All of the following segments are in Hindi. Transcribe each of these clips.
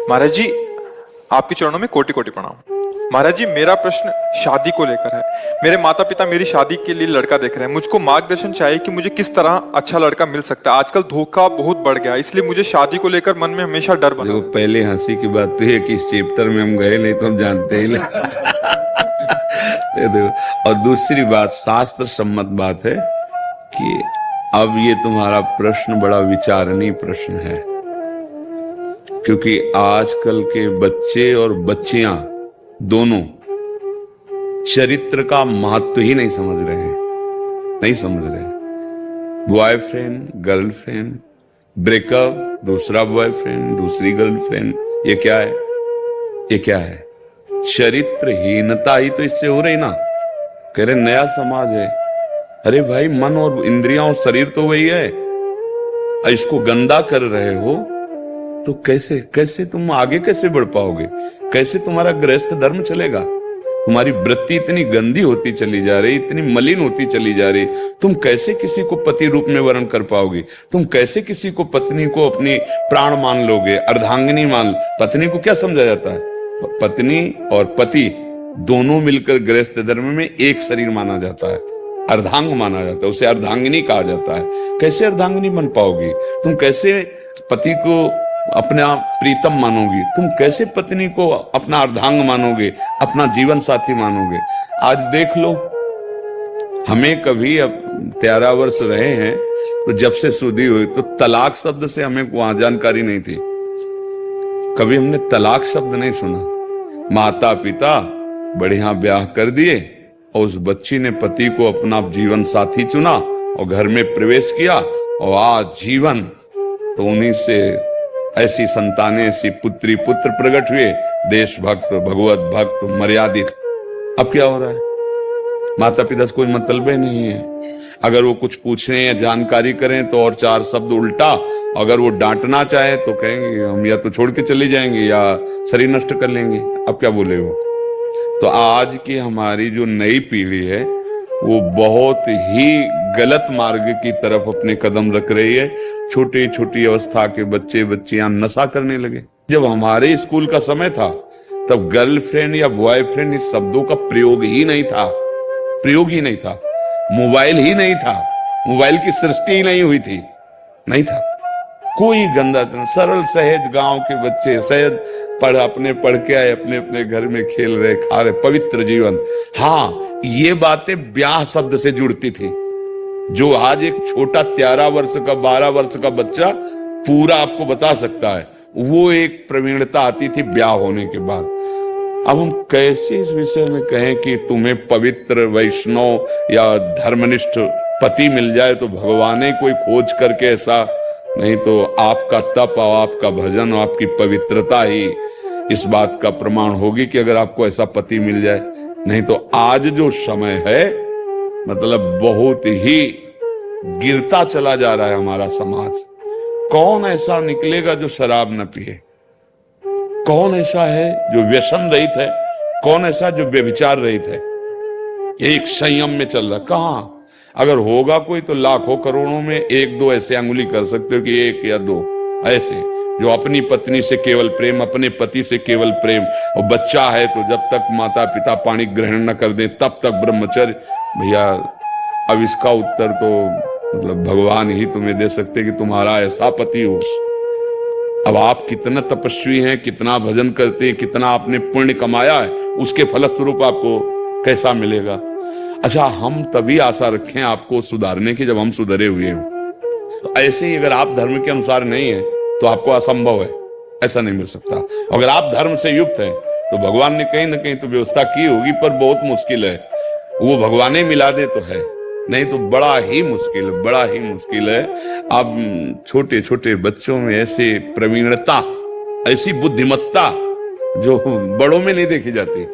महाराज जी, आपके चरणों में कोटि कोटि प्रणाम। महाराज जी, मेरा प्रश्न शादी को लेकर है। मेरे माता पिता मेरी शादी के लिए लड़का देख रहे हैं। मुझको मार्गदर्शन चाहिए कि मुझे किस तरह अच्छा लड़का मिल सकता है। आजकल धोखा बहुत बढ़ गया, इसलिए मुझे शादी को लेकर मन में हमेशा डर बना। देखो, पहले हंसी की बात तो है कि इस चैप्टर में हम गए नहीं तो हम जानते ही नहीं। देखो, और दूसरी बात, शास्त्र सम्मत बात है कि अब ये तुम्हारा प्रश्न बड़ा विचारणीय प्रश्न है, क्योंकि आजकल के बच्चे और बच्चियां दोनों चरित्र का महत्व ही नहीं समझ रहे हैं, नहीं समझ रहे। बॉयफ्रेंड गर्लफ्रेंड, ब्रेकअप, दूसरा बॉयफ्रेंड दूसरी गर्लफ्रेंड, ये क्या है? ये क्या है? चरित्रहीनता ही तो इससे हो रही ना। कह रहे नया समाज है। अरे भाई, मन और इंद्रियां और शरीर तो वही है, इसको गंदा कर रहे हो तो कैसे कैसे तुम आगे कैसे बढ़ पाओगे? कैसे तुम्हारा गृहस्थ धर्म चलेगा? तुम्हारी वृत्ति इतनी गंदी होती चली जा रही, इतनी मलिन होती चली जा रही, तुम कैसे किसी को पति रूप में वर्ण कर पाओगे? तुम कैसे किसी को, पत्नी को अपनी प्राण मान लोगे, अर्धांगिनी मान? पत्नी को क्या समझा जाता है? पत्नी और पति दोनों मिलकर गृहस्थ धर्म में एक शरीर माना जाता है, अर्धांग माना जाता है, उसे अर्धांगिनी कहा जाता है। कैसे अर्धांगिनी बन पाओगी? तुम कैसे पति को अपना प्रीतम मानोगे? तुम कैसे पत्नी को अपना अर्धांग मानोगे, अपना जीवन साथी मानोगे? आज देख लो, हमें कभी, अब 13 वर्ष रहे हैं तो जब से शुद्धि हुई तो तलाक शब्द से हमें वहां जानकारी नहीं थी। कभी हमने तलाक शब्द नहीं सुना। माता पिता बढ़िया ब्याह कर दिए और उस बच्ची ने पति को अपना जीवन साथी चुना और घर में प्रवेश किया, और आज जीवन तो उन्हीं से ऐसी संतानें, ऐसी पुत्री पुत्र प्रकट हुए, देशभक्त, भगवत भक्त, मर्यादित। अब क्या हो रहा है? माता पिता से कोई मतलब ही नहीं है। अगर वो कुछ पूछें या जानकारी करें तो और 4 शब्द उल्टा। अगर वो डांटना चाहे तो कहेंगे हम या तो छोड़ के चले जाएंगे या शरीर नष्ट कर लेंगे। अब क्या बोले वो? तो आज की हमारी जो नई पीढ़ी है वो बहुत ही गलत मार्ग की तरफ अपने कदम रख रही है। छोटी छोटी अवस्था के बच्चे बच्चियां नशा करने लगे। जब हमारे स्कूल का समय था तब गर्लफ्रेंड या बॉयफ्रेंड इस शब्दों का प्रयोग ही नहीं था, प्रयोग ही नहीं था। मोबाइल ही नहीं था, मोबाइल की सृष्टि ही नहीं हुई थी, नहीं था कोई गंदा। सरल सहज गांव के बच्चे सहज पढ़ के आए, अपने अपने घर में खेल रहे, खा रहे, पवित्र जीवन। हाँ, ये बातें ब्याह शब्द से जुड़ती थी। जो आज एक छोटा 13 वर्ष का 12 वर्ष का बच्चा पूरा आपको बता सकता है, वो एक प्रवीणता आती थी ब्याह होने के बाद। अब हम कैसे इस विषय में कहें कि तुम्हें पवित्र वैष्णव या धर्मनिष्ठ पति मिल जाए तो भगवान ने कोई खोज करके ऐसा, नहीं तो आपका तप और आपका भजन और आपकी पवित्रता ही इस बात का प्रमाण होगी कि अगर आपको ऐसा पति मिल जाए। नहीं तो आज जो समय है, मतलब बहुत ही गिरता चला जा रहा है हमारा समाज। कौन ऐसा निकलेगा जो शराब न पिए? कौन ऐसा है जो व्यसन रहित है? कौन ऐसा जो व्यभिचार रहित है? एक संयम में चल रहा। कहां? अगर होगा कोई तो लाखों करोड़ों में 1-2 ऐसे अंगुली कर सकते हो कि 1 या 2 ऐसे जो अपनी पत्नी से केवल प्रेम, अपने पति से केवल प्रेम। और बच्चा है तो जब तक माता पिता पाणी ग्रहण न कर दें तब तक ब्रह्मचर्य। भैया, अब इसका उत्तर तो मतलब भगवान ही तुम्हें दे सकते कि तुम्हारा ऐसा पति हो। अब आप कितना तपस्वी हैं, कितना भजन करते हैं, कितना आपने पुण्य कमाया है, उसके फलस्वरूप आपको कैसा मिलेगा? अच्छा, हम तभी आशा रखें आपको सुधारने की जब हम सुधरे हुए हों। तो ऐसे ही अगर आप धर्म के अनुसार नहीं है तो आपको असंभव है, ऐसा नहीं मिल सकता। अगर आप धर्म से युक्त हैं तो भगवान ने कहीं ना कहीं तो व्यवस्था की होगी, पर बहुत मुश्किल है। वो भगवान ही मिला दे तो है, नहीं तो बड़ा ही मुश्किल, बड़ा ही मुश्किल है। अब छोटे छोटे बच्चों में ऐसे प्रवीणता, ऐसी बुद्धिमत्ता जो बड़ों में नहीं देखी जाती,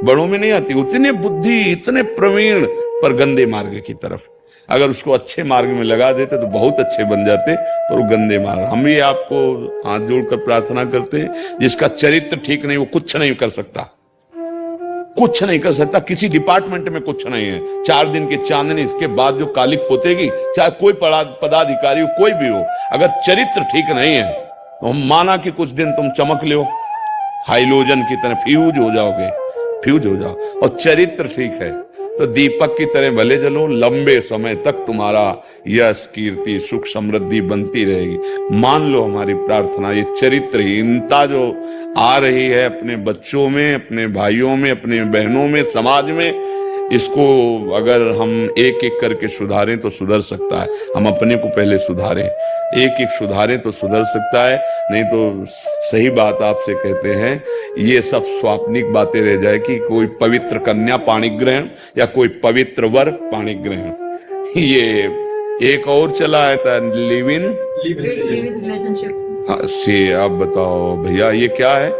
बड़ों में नहीं आती। उतने बुद्धि, इतने प्रवीण, पर गंदे मार्ग की तरफ। अगर उसको अच्छे मार्ग में लगा देते तो बहुत अच्छे बन जाते, पर वो गंदे मार्ग। हम ये आपको हाथ जोड़कर प्रार्थना करते हैं, जिसका चरित्र ठीक नहीं वो कुछ नहीं कर सकता, कुछ नहीं कर सकता। किसी डिपार्टमेंट में कुछ नहीं है। 4 दिन की चांदनी, इसके बाद जो कालिक पोतेगी, चाहे कोई पदाधिकारी हो, कोई भी हो, अगर चरित्र ठीक नहीं है तो माना कि कुछ दिन तुम चमक लो, हाइलोजन की तरह फ्यूज हो जाओगे, फ्यूज हो जाओ, और चरित्र ठीक है तो दीपक की तरह भले जलो, लंबे समय तक तुम्हारा यश कीर्ति सुख समृद्धि बनती रहेगी। मान लो हमारी प्रार्थना, ये चरित्रहीनता जो आ रही है अपने बच्चों में, अपने भाइयों में, अपने बहनों में, समाज में, इसको अगर हम एक एक करके सुधारें तो सुधर सकता है। हम अपने को पहले सुधारें, एक एक सुधारें तो सुधर सकता है, नहीं तो सही बात आपसे कहते हैं, ये सब स्वाप्निक बातें रह जाए कि कोई पवित्र कन्या पाणी ग्रहण या कोई पवित्र वर पाणी ग्रहण। ये एक और चला है था लिव इन रिलेशनशिप से। आप बताओ भैया ये क्या है?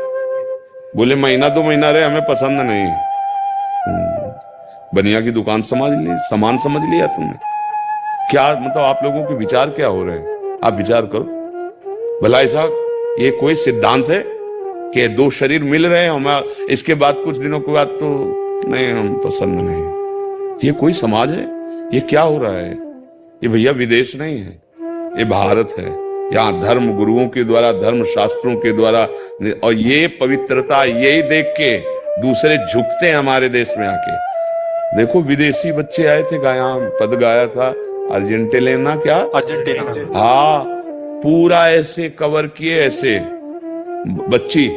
बोले महीना 2 महीना रहे, हमें पसंद नहीं। बनिया की दुकान सामान समझ लिया तुमने? क्या मतलब आप लोगों के विचार क्या हो रहे हैं? आप विचार करो भला। ऐसा ये कोई सिद्धांत है कि 2 शरीर मिल रहे हैं, हम इसके बाद कुछ दिनों के बाद तो नहीं, हम पसंद नहीं। ये कोई समाज है? ये क्या हो रहा है? ये भैया विदेश नहीं है, ये भारत है। यहाँ धर्म गुरुओं के द्वारा, धर्म शास्त्रों के द्वारा, और ये पवित्रता यही देख के दूसरे झुकते हैं हमारे देश में आके। देखो विदेशी बच्चे आए थे, पद गाया था अर्जेंटीना, क्या अर्जेंटीना, हाँ, पूरा ऐसे कवर किए, ऐसे बच्ची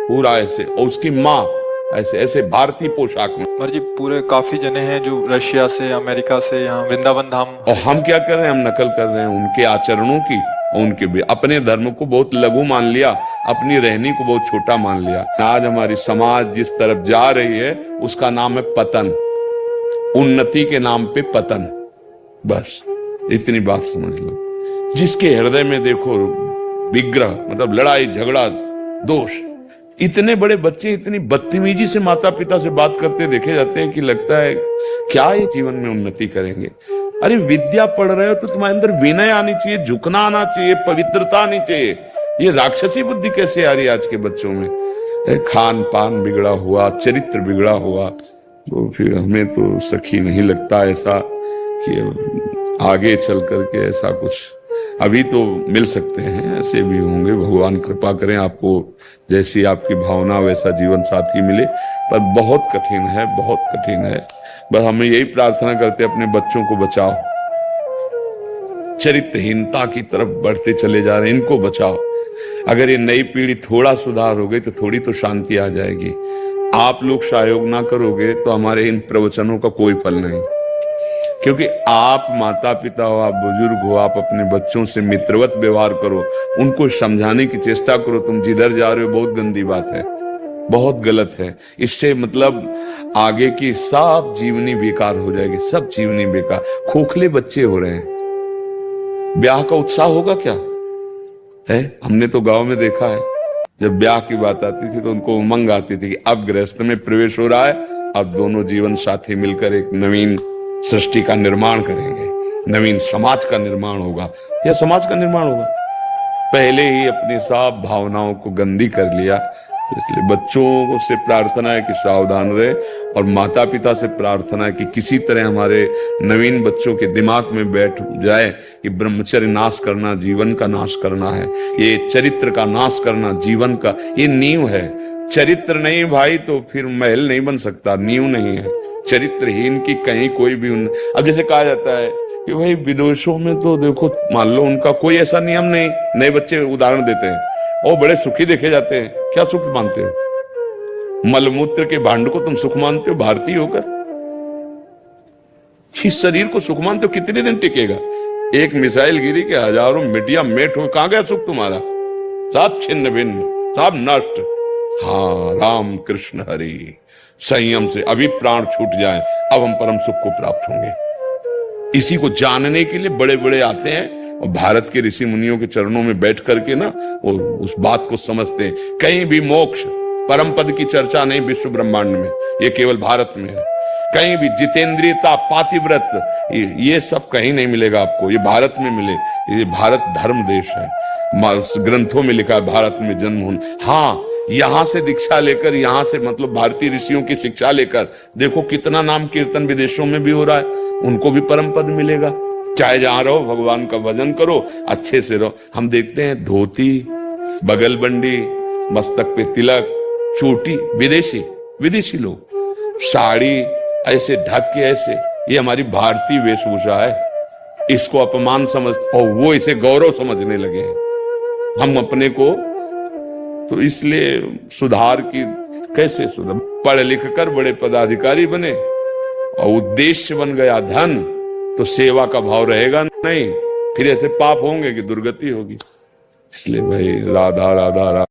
पूरा ऐसे, और उसकी माँ ऐसे ऐसे भारतीय पोशाक में। सर जी पूरे काफी जने हैं जो रशिया से, अमेरिका से यहाँ वृंदावन धाम। और हम क्या कर रहे हैं? हम नकल कर रहे हैं उनके आचरणों की, उनके भी अपने धर्म को बहुत लघु मान लिया, अपनी रहनी को बहुत छोटा मान लिया। आज हमारी समाज जिस तरफ जा रही है उसका नाम है पतन, उन्नति के नाम पे पतन। बस इतनी बात समझ लो। जिसके हृदय में देखो विग्रह, मतलब लड़ाई झगड़ा दोष, इतने बड़े बच्चे इतनी बदतमीजी से माता पिता से बात करते देखे जाते हैं कि लगता है क्या ये जीवन में उन्नति करेंगे। अरे विद्या पढ़ रहे हो तो तुम्हारे अंदर विनय आनी चाहिए, झुकना आना चाहिए, पवित्रता आनी चाहिए। ये राक्षसी बुद्धि कैसे आ रही है आज के बच्चों में? खान पान बिगड़ा हुआ, चरित्र बिगड़ा हुआ, तो फिर हमें तो सखी नहीं लगता ऐसा कि आगे चल करके ऐसा कुछ। अभी तो मिल सकते हैं, ऐसे भी होंगे, भगवान कृपा करें आपको जैसी आपकी भावना वैसा जीवन साथी मिले, पर बहुत कठिन है, बहुत कठिन है। बस हमें यही प्रार्थना करते अपने बच्चों को बचाओ, चरित्रहीनता की तरफ बढ़ते चले जा रहे हैं, इनको बचाओ। अगर ये नई पीढ़ी थोड़ा सुधार हो गई तो थोड़ी तो शांति आ जाएगी। आप लोग सहयोग ना करोगे तो हमारे इन प्रवचनों का कोई फल नहीं, क्योंकि आप माता पिता हो, आप बुजुर्ग हो, आप अपने बच्चों से मित्रवत व्यवहार करो, उनको समझाने की चेष्टा करो। तुम जिधर जा रहे हो बहुत गंदी बात है, बहुत गलत है। इससे मतलब आगे की सब जीवनी बेकार हो जाएगी, सब जीवनी बेकार। खोखले बच्चे हो रहे हैं, ब्याह का उत्साह होगा क्या है? हमने तो गांव में देखा है, जब ब्याह की बात आती थी तो उनको उमंग आती थी कि अब गृहस्थ में प्रवेश हो रहा है, अब दोनों जीवन साथी मिलकर एक नवीन सृष्टि का निर्माण करेंगे, नवीन समाज का निर्माण होगा, या समाज का निर्माण होगा। पहले ही अपनी सब भावनाओं को गंदी कर लिया। इसलिए बच्चों से प्रार्थना है कि सावधान रहे, और माता पिता से प्रार्थना है कि किसी तरह हमारे नवीन बच्चों के दिमाग में बैठ जाए कि ब्रह्मचर्य नाश करना जीवन का नाश करना है, ये चरित्र का नाश करना जीवन का, ये नींव है। चरित्र नहीं भाई तो फिर महल नहीं बन सकता, नींव नहीं है। चरित्रहीन की कहीं कोई भी अब जैसे कहा जाता है कि भाई विदेशों में तो देखो, मान लो उनका कोई ऐसा नियम नहीं, नए बच्चे उदाहरण देते हैं और बड़े सुखी देखे जाते हैं। क्या सुख मानते हो? मलमूत्र के भांड को तुम सुख मानते हो भारतीय होकर? इस शरीर को सुख मानते हो? कितने दिन टिकेगा? एक मिसाइल गिरी के हजारों मिडिया मेट हो, कहां गया सुख तुम्हारा? सब छिन्न भिन्न, सब नष्ट। हाँ, राम कृष्ण हरि, संयम से अभी प्राण छूट जाए, अब हम परम सुख को प्राप्त होंगे। इसी को जानने के लिए बड़े बड़े आते हैं और भारत के ऋषि मुनियों के चरणों में बैठ करके ना वो उस बात को समझते हैं। कहीं भी मोक्ष परम पद की चर्चा नहीं विश्व ब्रह्मांड में, ये केवल भारत में है। कहीं भी जितेंद्रियता, पातिव्रत, ये सब कहीं नहीं मिलेगा आपको, ये भारत में मिले। ये भारत धर्म देश है, ग्रंथों में लिखा है भारत में जन्म होना। हाँ, यहां से दीक्षा लेकर, यहां से मतलब भारतीय ऋषियों की शिक्षा लेकर देखो कितना नाम कीर्तन विदेशों में भी हो रहा है, उनको भी परम पद मिलेगा। चाहे जहां रहो भगवान का भजन करो, अच्छे से रहो। हम देखते हैं धोती बगलबंडी, मस्तक पे तिलक, चोटी, विदेशी विदेशी लोग साड़ी ऐसे ढक के ऐसे, ये हमारी भारतीय वेशभूषा है। इसको अपमान समझ और वो इसे गौरव समझने लगे हैं हम अपने को। तो इसलिए सुधार की कैसे सुधार, पढ़ लिख कर बड़े पदाधिकारी बने और उद्देश्य बन गया धन, तो सेवा का भाव रहेगा नहीं, फिर ऐसे पाप होंगे कि दुर्गति होगी। इसलिए भाई राधा राधा राधा।